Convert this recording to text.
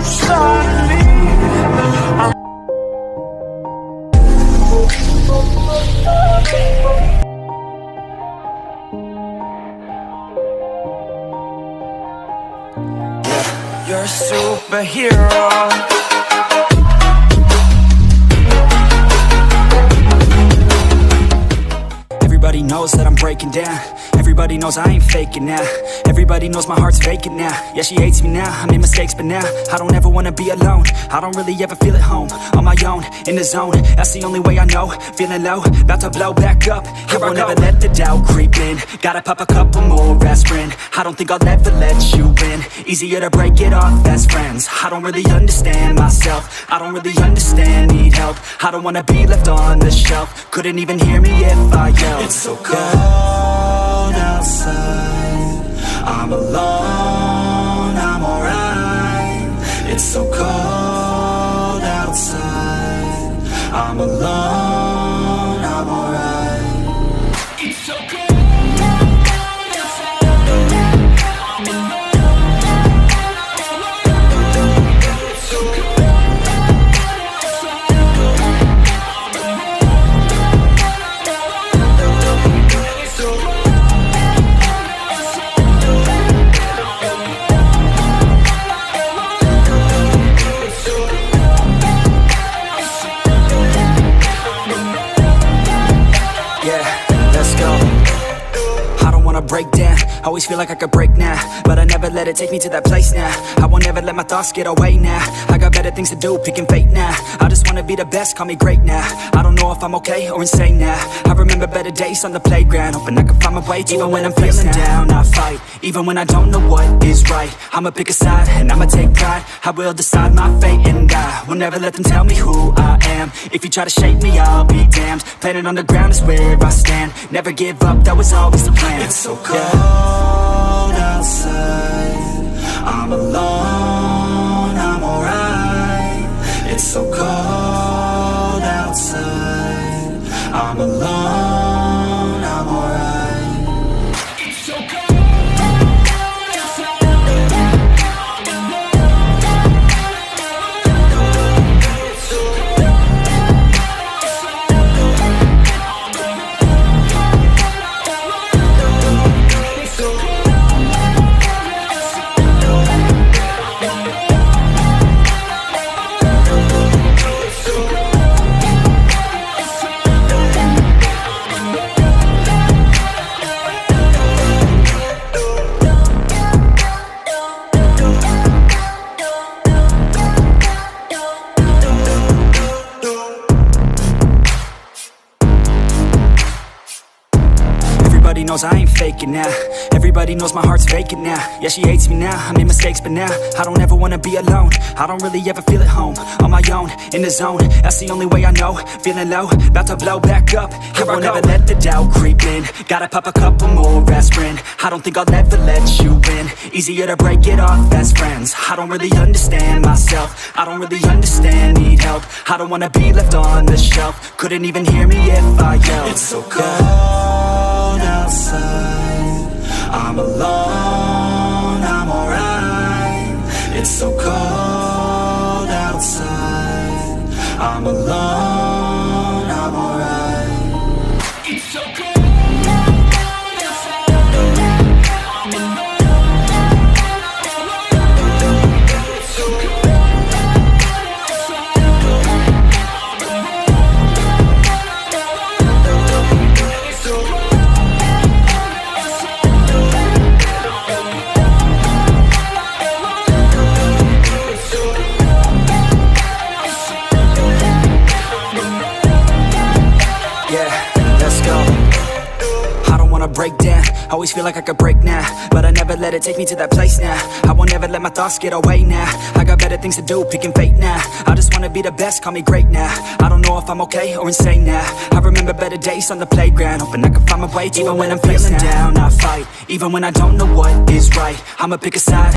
slowly. You're a superhero. Everybody knows that I'm breaking down. Everybody knows I ain't faking now. Everybody knows my heart's vacant now. Yeah, she hates me now, I made mistakes but now I don't ever wanna be alone. I don't really ever feel at home. On my own, in the zone, that's the only way I know. Feeling low, about to blow back up. Here I won't ever let the doubt creep in. Gotta pop a couple more aspirin. I don't think I'll ever let you in. Easier to break it off best friends. I don't really understand myself. I don't really understand, need help. I don't wanna be left on the shelf. Couldn't even hear me if I yelled. It's so cold outside, I'm alone, I'm alright. It's so cold outside, I'm alone, I'm alright. It's so cold outside, I'm alone. It's so cold outside, break down, always feel like I could break now, but I never let it take me to that place now. I won't ever let my thoughts get away now. I got better things to do, picking fate now. I just wanna be the best, call me great now. I don't know if I'm okay or insane now. I remember better days on the playground, hoping I can find my way. Even when I'm feeling down, I fight. Even when I don't know what is right, I'ma pick a side and I'ma take pride. I will decide my fate and I will never let them tell me who I am. If you try to shake me, I'll be damned. Planet on the ground is where I stand. Never give up, that was always the plan. It's so cold outside, I'm alone, I'm alright. It's so cold outside, I'm alone, I'm alright. It's so cold outside, I'm alone. It's so cold outside, Everybody knows I ain't faking now. Everybody knows my heart's vacant now. Yeah, she hates me now, I made mistakes but now I don't ever wanna be alone. I don't really ever feel at home. On my own, in the zone, that's the only way I know. Feeling low, about to blow back up. Here I won't ever let the doubt creep in. Gotta pop a couple more aspirin. I don't think I'll ever let you in. Easier to break it off best friends. I don't really understand myself. I don't really understand, need help. I don't wanna be left on the shelf. Couldn't even hear me if I yelled. It's so cold outside, I'm alone, I'm alright. It's so cold outside, I'm alone, I'm alright. It's so cold outside, I'm alone. It's so cold outside, I'm alone. It's so cold. Break down, always feel like I could break now, but I never let it take me to that place now. I won't ever let my thoughts get away now. I got better things to do, picking fate now. I just wanna be the best, call me great now. I don't know if I'm okay or insane now. I remember better days on the playground, hoping I can find my way. Even when I'm feeling down, I fight. Even when I don't know what is right, I'ma pick a side.